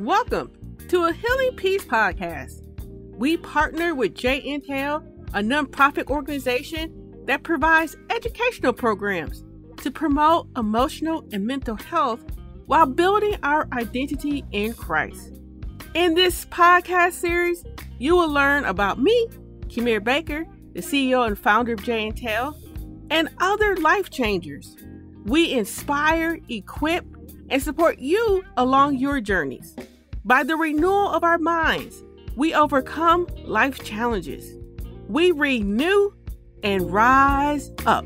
Welcome to a Healing Peace podcast. We partner with Intel, a nonprofit organization that provides educational programs to promote emotional and mental health while building our identity in Christ. In this podcast series, you will learn about me, Kimir Baker, the CEO and founder of Intel, and other life changers. We inspire, equip, and support you along your journeys. By the renewal of our minds, we overcome life challenges. We renew and rise up.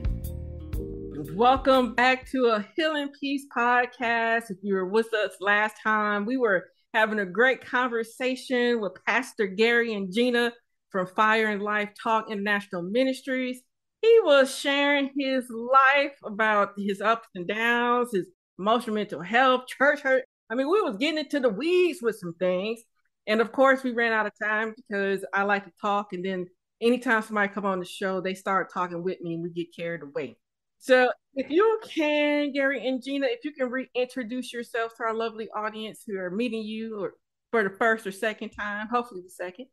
Welcome back to a Healing Peace podcast. If you were with us last time, we were having a great conversation with Pastor Gary and Gina from Fire and Life Talk International Ministries. He was sharing his life about his ups and downs, his emotional mental health, church hurt. I mean, we was getting into the weeds with some things. And of course, we ran out of time because I like to talk. And then anytime somebody come on the show, they start talking with me and we get carried away. So if you can, Gary and Gina, if you can reintroduce yourselves to our lovely audience who are meeting you or for the first or second time, hopefully the second.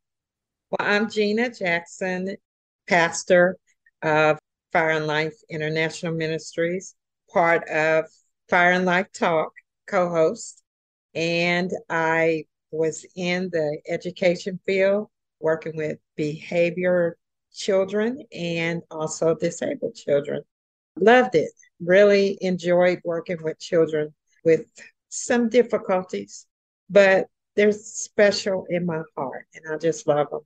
Well, I'm Gina Jackson, pastor of Fire and Life International Ministries, part of Fire and Life Talk, co-host. And I was in the education field, working with behavior children and also disabled children. Loved it. Really enjoyed working with children with some difficulties, but they're special in my heart and I just love them.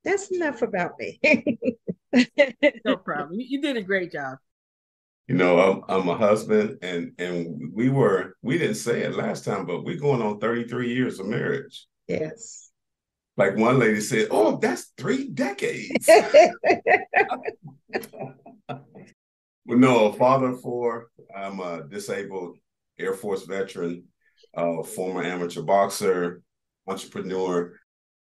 That's enough about me. No problem. You did a great job. You know, I'm a husband, and we didn't say it last time, but we're going on 33 years of marriage. Yes. Like one lady said, "Oh, that's 3 decades." Well, no, a father of 4. I'm a disabled Air Force veteran, former amateur boxer, entrepreneur,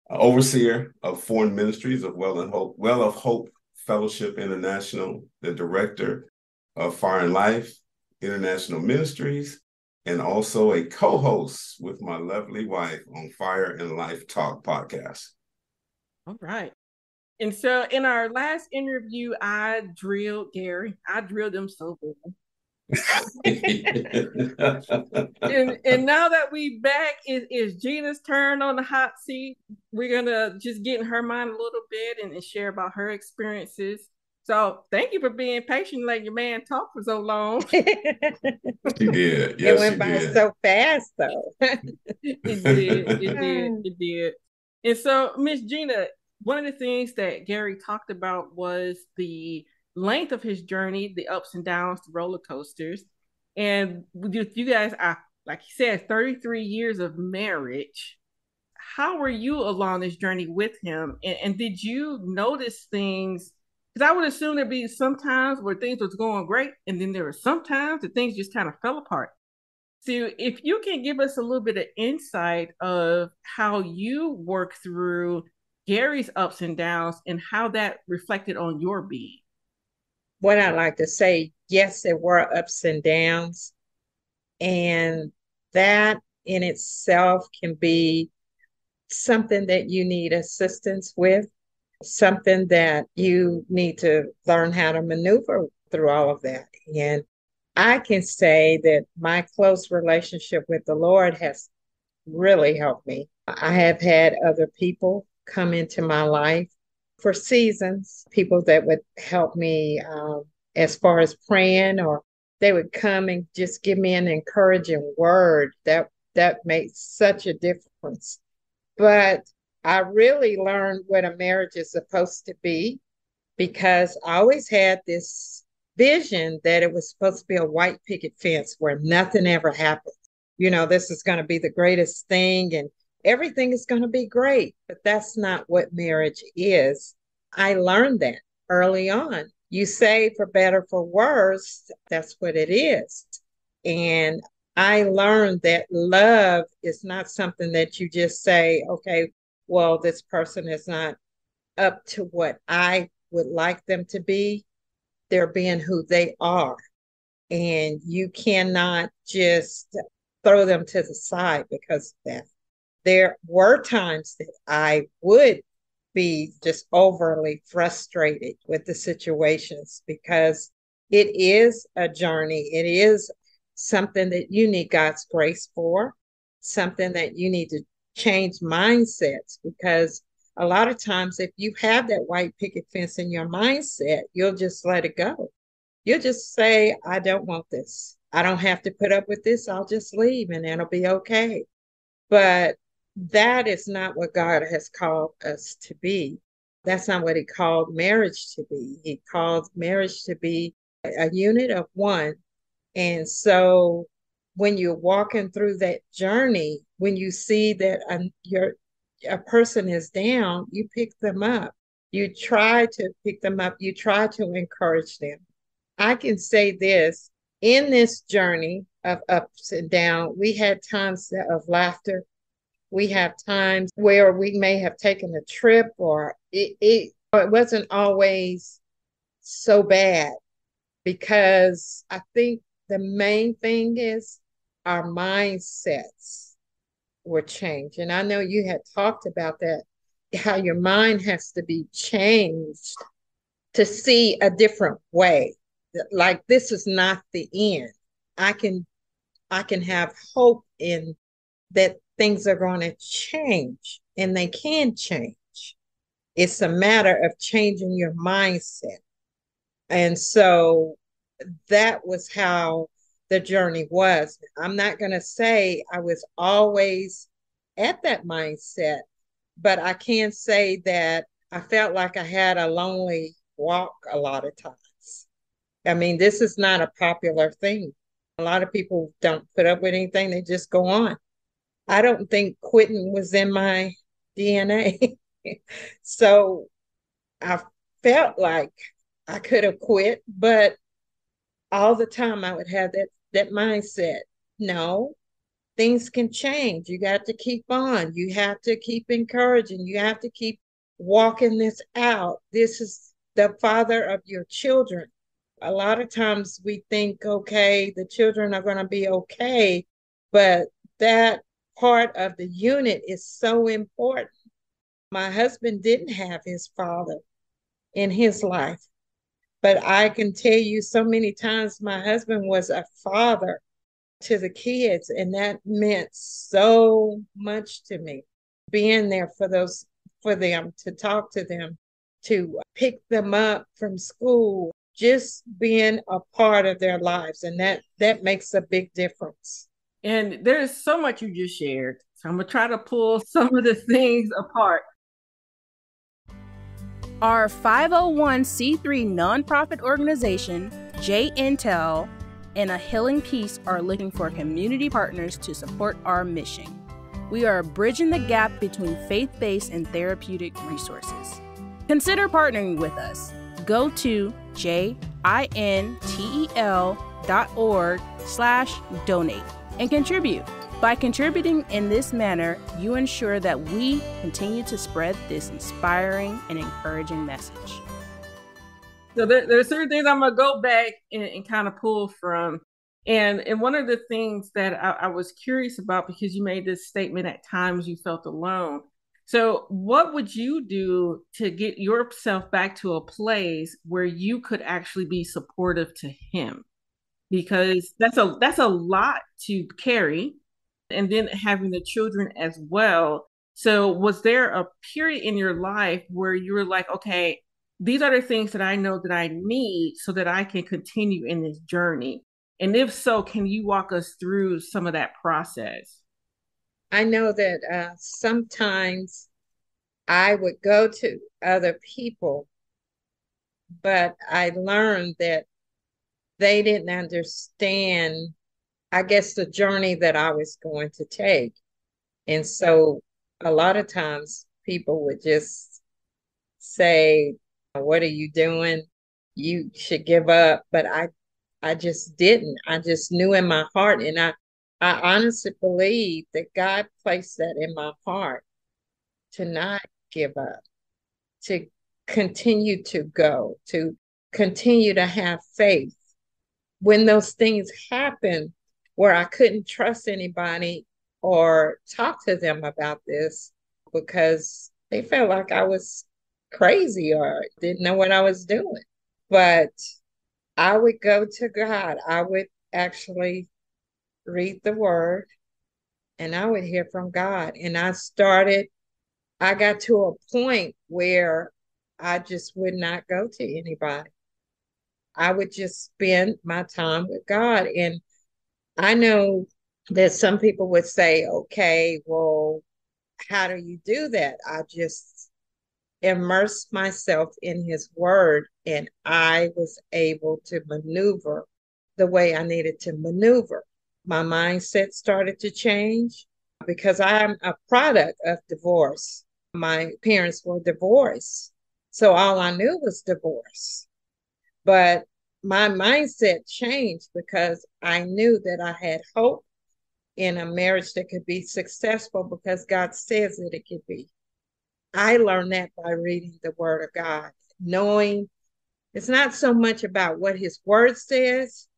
overseer of foreign ministries of Well of Hope Fellowship International, the director of Fire and Life International Ministries, and also a co-host with my lovely wife on Fire and Life Talk podcast. All right. And so in our last interview, I drilled Gary. I drilled him so good. and now that we back, is Gina's turn on the hot seat. We're going to just get in her mind a little bit and share about her experiences. So thank you for being patient, letting your man talk for so long. She did. Yes, it went by so fast, though. It did. And so, Miss Gina, one of the things that Gary talked about was the length of his journey, the ups and downs, the roller coasters. And with you guys, like you said, 33 years of marriage. How were you along this journey with him? And did you notice things? Because I would assume there'd be some times where things was going great, and then there were some times that things just kind of fell apart. So if you can give us a little bit of insight of how you work through Gary's ups and downs and how that reflected on your being. What I like to say, yes, there were ups and downs, and that in itself can be something that you need assistance with, something that you need to learn how to maneuver through all of that. And I can say that my close relationship with the Lord has really helped me. I have had other people come into my life for seasons, people that would help me as far as praying, or they would come and just give me an encouraging word. That makes such a difference. But I really learned what a marriage is supposed to be, because I always had this vision that it was supposed to be a white picket fence where nothing ever happens. You know, this is going to be the greatest thing and everything is going to be great. But that's not what marriage is. I learned that early on. You say for better, for worse, that's what it is. And I learned that love is not something that you just say, okay, well, this person is not up to what I would like them to be. They're being who they are. And you cannot just throw them to the side because of that. there were times that I would be just overly frustrated with the situations because it is a journey. It is something that you need God's grace for, something that you need to change mindsets, because a lot of times if you have that white picket fence in your mindset, you'll just let it go. You'll just say, I don't want this. I don't have to put up with this. I'll just leave and it'll be okay. But that is not what God has called us to be. That's not what he called marriage to be. He called marriage to be a unit of one. And so when you're walking through that journey, when you see that a person is down, you pick them up. You try to pick them up. You try to encourage them. I can say this, in this journey of ups and downs, we had times of laughter. We have times where we may have taken a trip, or it wasn't always so bad, because I think the main thing is our mindsets were changed. And I know you had talked about that, how your mind has to be changed to see a different way. Like, this is not the end. I can have hope in that things are going to change, and they can change. It's a matter of changing your mindset. And so that was how the journey was. I'm not going to say I was always at that mindset, but I can say that I felt like I had a lonely walk a lot of times. I mean, this is not a popular thing. A lot of people don't put up with anything. They just go on. I don't think quitting was in my DNA. So I felt like I could have quit, but all the time I would have that mindset. No, things can change. You got to keep on. You have to keep encouraging. You have to keep walking this out. This is the father of your children. A lot of times we think, okay, the children are going to be okay, but that part of the unit is so important. My husband didn't have his father in his life, but I can tell you so many times my husband was a father to the kids, and that meant so much to me. Being there for them, to talk to them, to pick them up from school, just being a part of their lives, and that makes a big difference. And there's so much you just shared. So I'm going to try to pull some of the things apart. Our 501c3 nonprofit organization, Intel, and A Healing Peace are looking for community partners to support our mission. We are bridging the gap between faith-based and therapeutic resources. Consider partnering with us. Go to jintel.org/donate and contribute. By contributing in this manner, you ensure that we continue to spread this inspiring and encouraging message. So there are certain things I'm going to go back and kind of pull from. And one of the things that I was curious about, because you made this statement, at times you felt alone. So what would you do to get yourself back to a place where you could actually be supportive to him? Because that's a lot to carry. And then having the children as well. So was there a period in your life where you were like, okay, these are the things that I know that I need so that I can continue in this journey? And if so, can you walk us through some of that process? I know that sometimes I would go to other people, but I learned that they didn't understand, I guess, the journey that I was going to take. And so a lot of times people would just say, what are you doing? You should give up. But I just didn't. I just knew in my heart. And I honestly believe that God placed that in my heart to not give up, to continue to go, to continue to have faith. When those things happen, where I couldn't trust anybody, or talk to them about this because they felt like I was crazy or didn't know what I was doing. But I would go to God. I would actually read the word and I would hear from God. And I got to a point where I just would not go to anybody. I would just spend my time with God. And I know that some people would say, okay, well, how do you do that? I just immersed myself in his word and I was able to maneuver the way I needed to maneuver. My mindset started to change because I'm a product of divorce. My parents were divorced. So all I knew was divorce. But my mindset changed because I knew that I had hope in a marriage that could be successful because God says that it could be. I learned that by reading the word of God, knowing it's not so much about what his word says,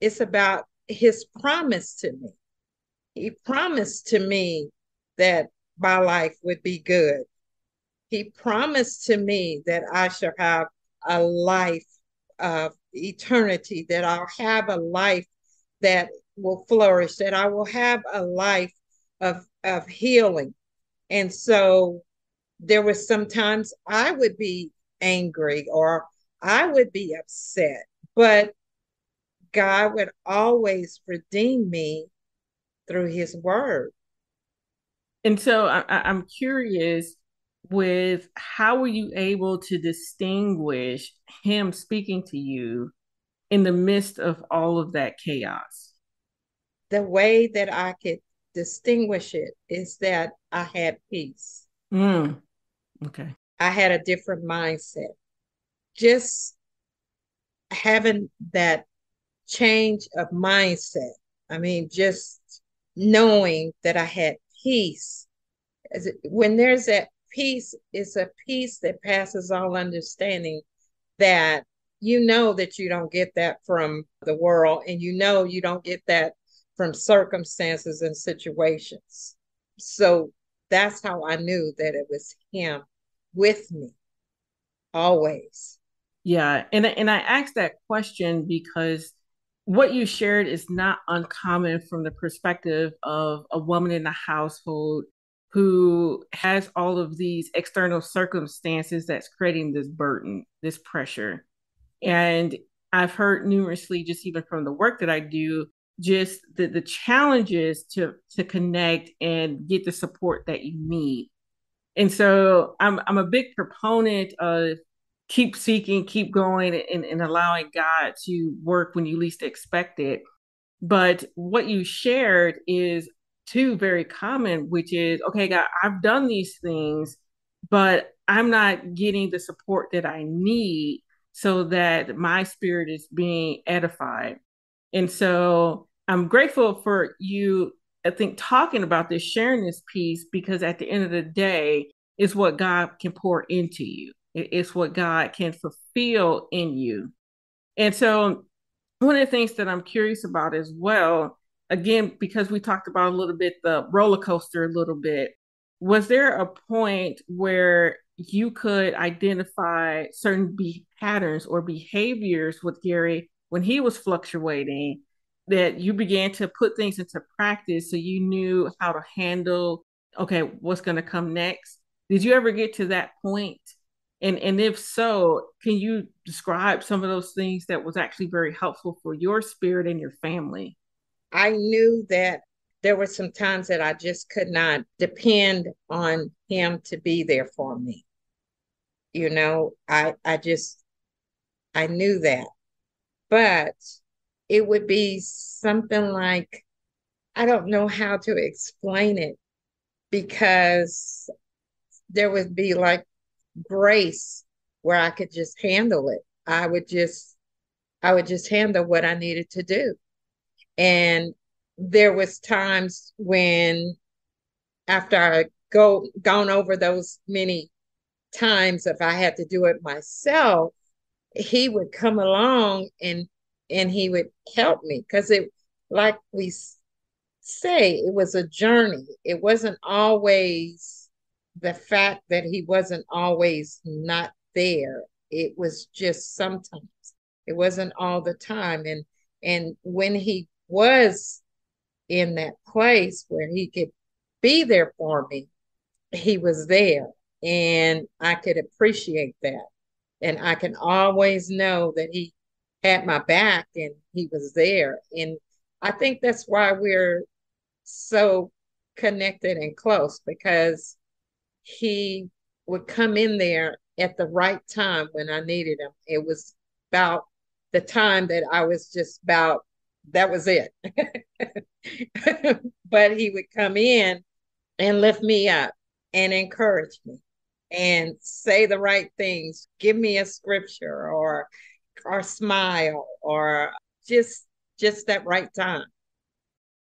it's about his promise to me. He promised to me that my life would be good. He promised to me that I shall have a life of eternity, that I'll have a life that will flourish, that I will have a life of healing. And so there were sometimes I would be angry or I would be upset, but God would always redeem me through his word. And so I'm curious with how were you able to distinguish him speaking to you in the midst of all of that chaos? The way that I could distinguish it is that I had peace. Okay. I had a different mindset. Just having that change of mindset. I mean, just knowing that I had peace. When there's that peace, it's a peace that passes all understanding, that you know that you don't get that from the world, and you know you don't get that from circumstances and situations. So that's how I knew that it was him with me always. Yeah, and I asked that question because what you shared is not uncommon from the perspective of a woman in a household who has all of these external circumstances that's creating this burden, this pressure. And I've heard numerously, just even from the work that I do, just the challenges to connect and get the support that you need. And so I'm a big proponent of keep seeking, keep going, and allowing God to work when you least expect it. But what you shared is too very common, which is, okay, God, I've done these things, but I'm not getting the support that I need so that my spirit is being edified. And so I'm grateful for you, I think, talking about this, sharing this piece, because at the end of the day, it's what God can pour into you. It's what God can fulfill in you. And so one of the things that I'm curious about as well, again, because we talked about a little bit the roller coaster a little bit, was there a point where you could identify certain patterns or behaviors with Gary when he was fluctuating, that you began to put things into practice so you knew how to handle, okay, what's going to come next? Did you ever get to that point? And if so, can you describe some of those things that was actually very helpful for your spirit and your family? I knew that there were some times that I just could not depend on him to be there for me. You know, I knew that. But it would be something like, I don't know how to explain it, because there would be like grace where I could just handle it. I would just handle what I needed to do. And there was times when, after I gone over those many times, if I had to do it myself, he would come along and he would help me, because it, like say it was a journey. It wasn't always the fact that he wasn't always not there. It was just sometimes. It wasn't all the time. And when he was in that place where he could be there for me, he was there. And I could appreciate that. And I can always know that he had my back and he was there. And I think that's why we're so connected and close, because he would come in there at the right time when I needed him. It was about the time that I was just about, that was it. But he would come in and lift me up and encourage me and say the right things, give me a scripture or smile or just that right time.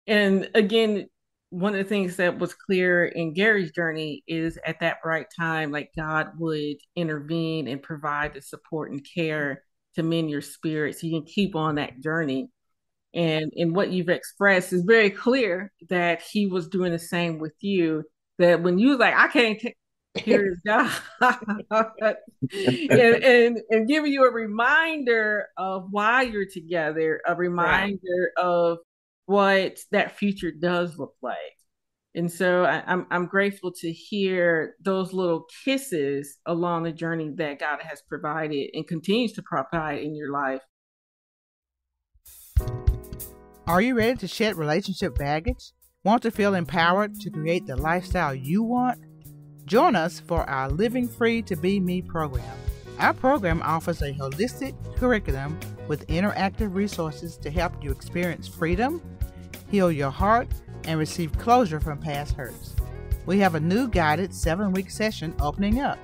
And again, one of the things that was clear in Gary's journey is at that right time, like God would intervene and provide the support and care to mend your spirit so you can keep on that journey. And in what you've expressed is very clear that he was doing the same with you, that when you was like, I can't take care of God, and giving you a reminder of why you're together, a reminder of what that future does look like. And so I'm grateful to hear those little kisses along the journey that God has provided and continues to provide in your life. Are you ready to shed relationship baggage? Want to feel empowered to create the lifestyle you want? Join us for our Living Free to Be Me program. Our program offers a holistic curriculum with interactive resources to help you experience freedom, heal your heart, and receive closure from past hurts. We have a new guided 7-week session opening up.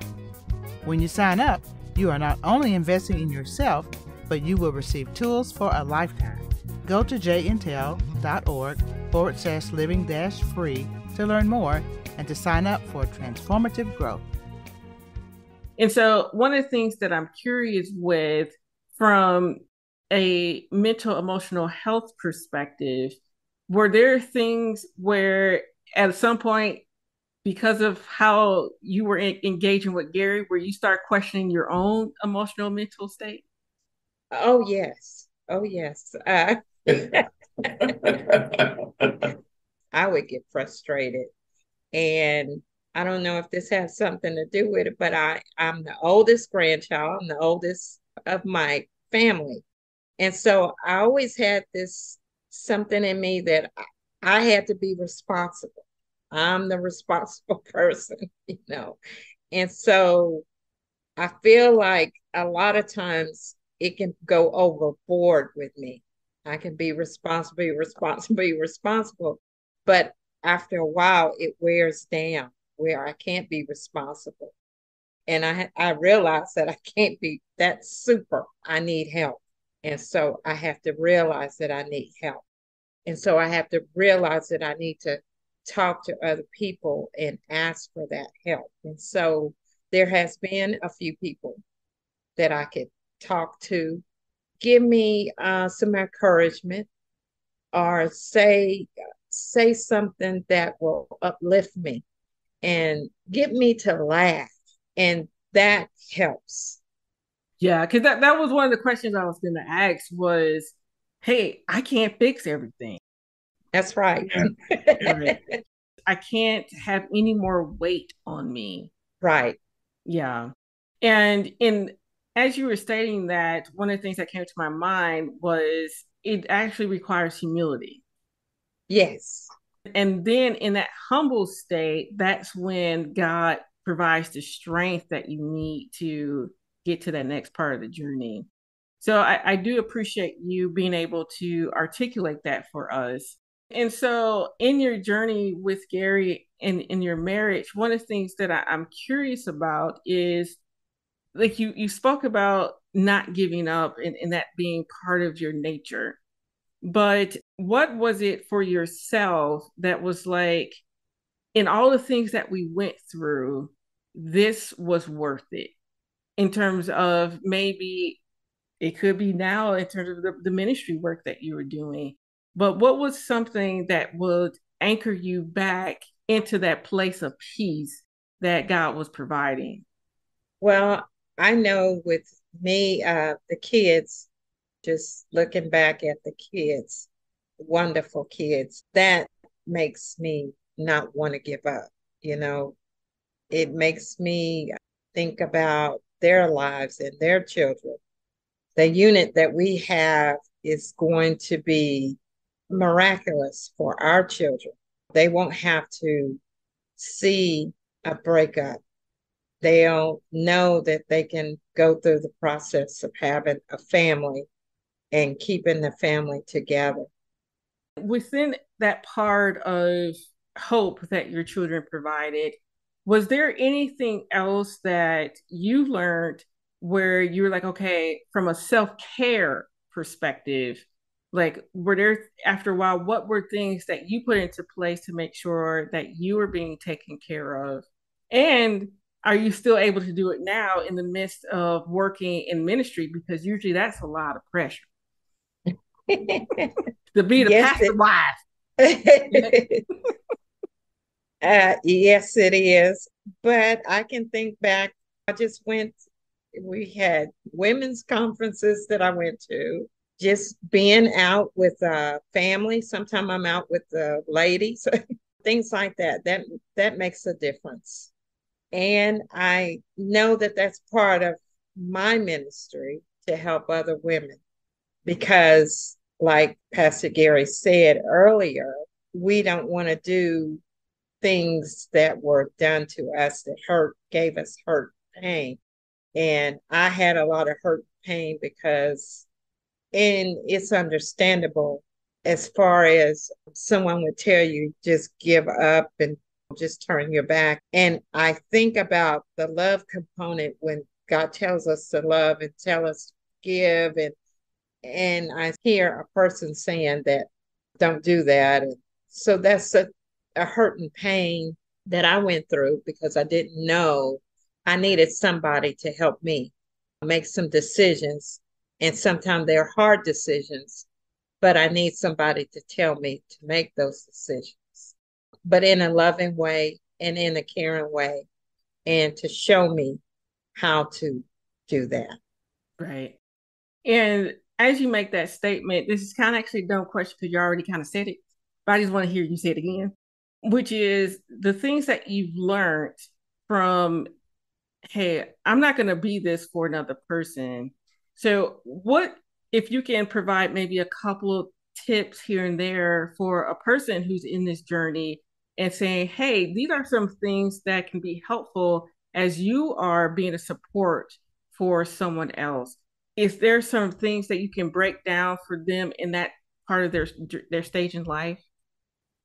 When you sign up, you are not only investing in yourself, but you will receive tools for a lifetime. Go to jintel.org/living-free to learn more and to sign up for transformative growth. And so one of the things that I'm curious with from a mental emotional health perspective, were there things where at some point, because of how you were engaging with Gary, where you start questioning your own emotional mental state? Oh, yes. Oh, yes. I would get frustrated. And I don't know if this has something to do with it, but I'm the oldest grandchild. I'm the oldest of my family. And so I always had this something in me that I had to be responsible. I'm the responsible person, you know. And so I feel like a lot of times it can go overboard with me. I can be responsible. But after a while, it wears down where I can't be responsible. And I realize that I can't be that super. I need help. And so I have to realize that I need help. And so I have to realize that I need to talk to other people and ask for that help. And so there has been a few people that I could talk to, give me some encouragement, or say something that will uplift me and get me to laugh. And that helps. Yeah, because that was one of the questions I was going to ask was, hey, I can't fix everything. That's right. Yeah. I can't have any more weight on me. Right. Yeah. And as you were stating that, one of the things that came to my mind was it actually requires humility. Yes. And then in that humble state, that's when God provides the strength that you need to get to that next part of the journey. So I do appreciate you being able to articulate that for us. And so in your journey with Gary and in your marriage, one of the things that I'm curious about is, like you spoke about not giving up and that being part of your nature. But what was it for yourself that was like, in all the things that we went through, this was worth it? In terms of maybe it could be now in terms of the ministry work that you were doing. but what was something that would anchor you back into that place of peace that God was providing? Well, I know with me, the kids, just looking back at the kids, wonderful kids, that makes me not want to give up. You know, it makes me think about their lives and their children. The unit that we have is going to be miraculous for our children. They won't have to see a breakup. They'll know that they can go through the process of having a family and keeping the family together. Within that part of hope that your children provided, was there anything else that you learned where you were like, okay, from a self-care perspective, like were there, after a while, what were things that you put into place to make sure that you were being taken care of? And are you still able to do it now in the midst of working in ministry? Because usually that's a lot of pressure to be the Yes, pastor wife. yes, it is. But I can think back. I just went, we had women's conferences that I went to, just being out with family. Sometimes I'm out with the ladies, things like that. That makes a difference. And I know that that's part of my ministry to help other women because, like Pastor Gary said earlier, we don't want to do things that were done to us that gave us hurt, pain. And I had a lot of hurt, pain because, and it's understandable as far as someone would tell you, just give up and just turn your back. And I think about the love component when God tells us to love and tell us to give. And I hear a person saying that, don't do that. And so that's a hurt and pain that I went through because I didn't know I needed somebody to help me make some decisions. And sometimes they're hard decisions, but I need somebody to tell me to make those decisions, but in a loving way and in a caring way, and to show me how to do that. Right. And as you make that statement, this is kind of actually a dumb question because you already kind of said it, but I just want to hear you say it again, which is the things that you've learned from, hey, I'm not going to be this for another person. So what, if you can provide maybe a couple of tips here and there for a person who's in this journey and saying, hey, these are some things that can be helpful as you are being a support for someone else. Is there some things that you can break down for them in that part of their stage in life?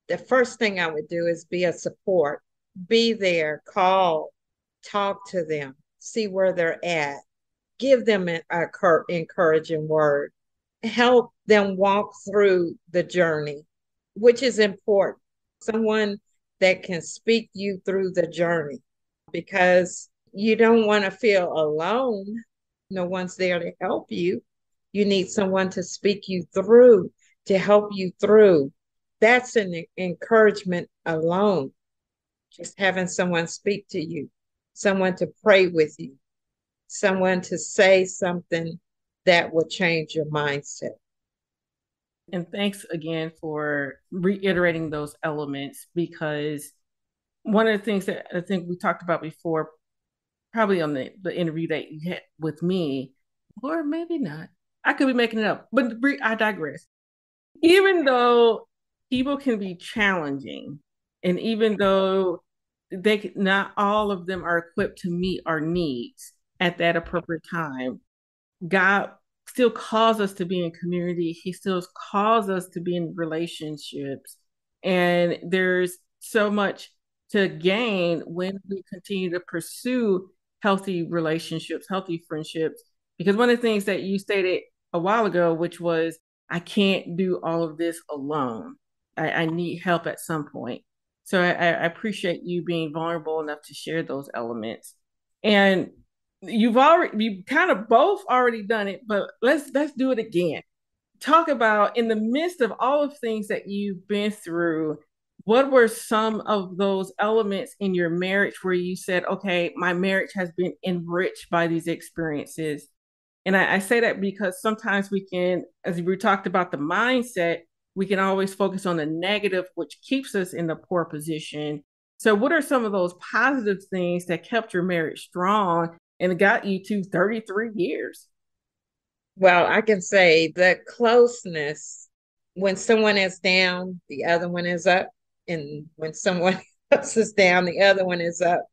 The first thing I would do is be a support, be there, call, talk to them, see where they're at, give them an encouraging word, help them walk through the journey, which is important. Someone that can speak you through the journey because you don't want to feel alone. No one's there to help you. You need someone to speak you through, to help you through. That's an encouragement alone. Just having someone speak to you, someone to pray with you, someone to say something that will change your mindset. And thanks again for reiterating those elements, because one of the things that I think we talked about before, probably on the interview that you had with me, or maybe not, I could be making it up, but I digress. Even though people can be challenging, and even though not all of them are equipped to meet our needs at that appropriate time, God still calls us to be in community. He still calls us to be in relationships. And there's so much to gain when we continue to pursue healthy relationships, healthy friendships. Because one of the things that you stated a while ago, which was, I can't do all of this alone. I need help at some point. So I appreciate you being vulnerable enough to share those elements. And you kind of both already done it, but let's do it again. talk about, in the midst of all of things that you've been through, what were some of those elements in your marriage where you said, okay, my marriage has been enriched by these experiences? And I say that because sometimes we can, as we talked about the mindset, we can always focus on the negative, which keeps us in the poor position. So what are some of those positive things that kept your marriage strong and got you to 33 years? Well, I can say the closeness, when someone is down, the other one is up. And when someone else is down, the other one is up.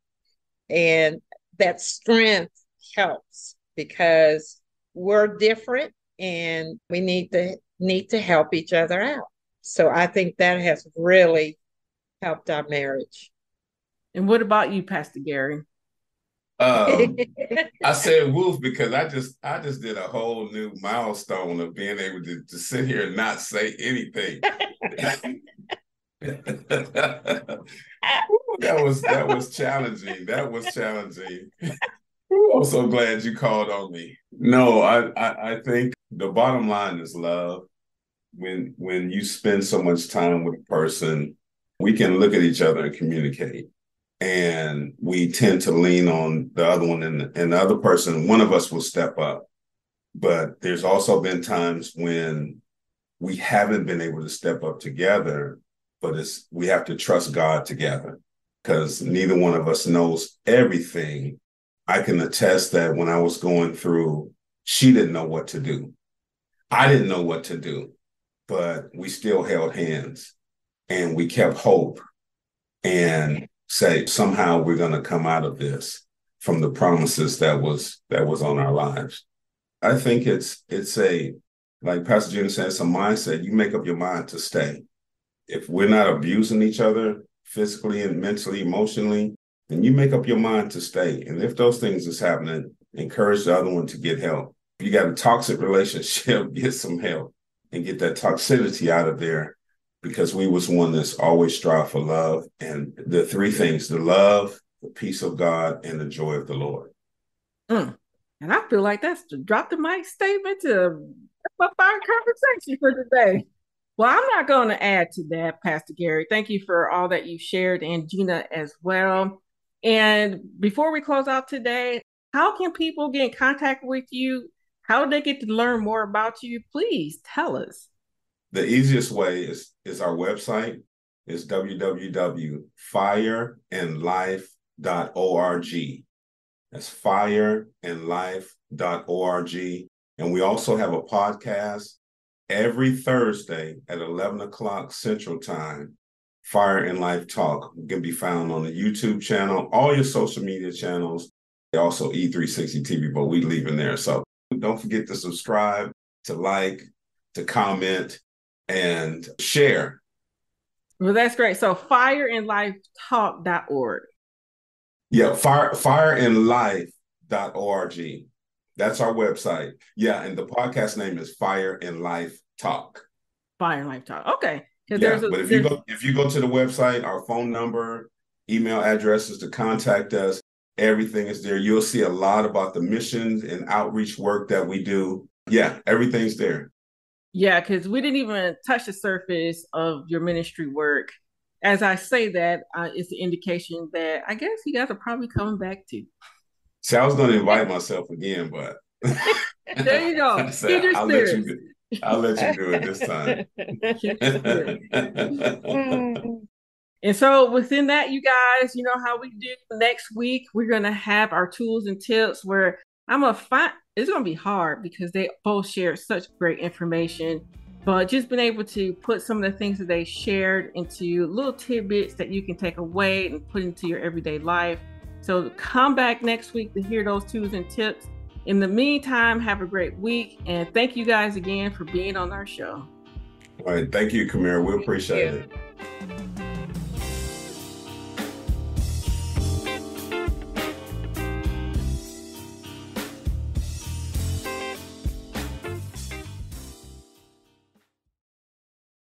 And that strength helps because we're different and we need to help each other out. So I think that has really helped our marriage. And what about you, Pastor Gary? I said woof because I just did a whole new milestone of being able to sit here and not say anything. That was challenging. That was challenging. I'm so glad you called on me. No, I think the bottom line is love. When you spend so much time with a person, we can look at each other and communicate. And we tend to lean on the other one, and the other person, one of us will step up. But there's also been times when we haven't been able to step up together, but we have to trust God together because neither one of us knows everything. I can attest that when I was going through, she didn't know what to do. I didn't know what to do, but we still held hands and we kept hope and say, somehow we're going to come out of this from the promises that was on our lives. I think it's like Pastor Gina said, it's a mindset. You make up your mind to stay. If we're not abusing each other physically and mentally, emotionally, then you make up your mind to stay. And if those things is happening, encourage the other one to get help. If you got a toxic relationship, get some help and get that toxicity out of there. Because we was one that's always strive for love. And the three things, the love, the peace of God, and the joy of the Lord. And I feel like that's the drop the mic statement to wrap up our conversation for today. Well, I'm not going to add to that, Pastor Gary. Thank you for all that you shared, and Gina as well. And before we close out today, how can people get in contact with you? How do they get to learn more about you? Please tell us. The easiest way is our website. It's www.fireandlife.org. That's fireandlife.org. And we also have a podcast every Thursday at 11 o'clock Central Time. Fire and Life Talk can be found on the YouTube channel, all your social media channels, also E360 TV, but we leave in there. So don't forget to subscribe, to like, to comment, and share. Well, that's great. So fireandlifetalk.org. Yeah, fireandlife.org. That's our website. Yeah, and the podcast name is Fire and Life Talk. Fire and Life Talk. Okay. Yeah, but if you go to the website, our phone number, email addresses to contact us, everything is there. You'll see a lot about the missions and outreach work that we do. Yeah, everything's there. Yeah, because we didn't even touch the surface of your ministry work. As I say that, it's an indication that I guess you guys are probably coming back to. See, I was going to invite myself again, but there you go. I'll let you do it this time. And so within that, you guys, you know how we do next week. We're going to have our tools and tips where it's going to be hard because they both share such great information, but just being able to put some of the things that they shared into little tidbits that you can take away and put into your everyday life. So come back next week to hear those tools and tips. In the meantime, have a great week. And thank you guys again for being on our show. All right. Thank you, Kamira. We appreciate it.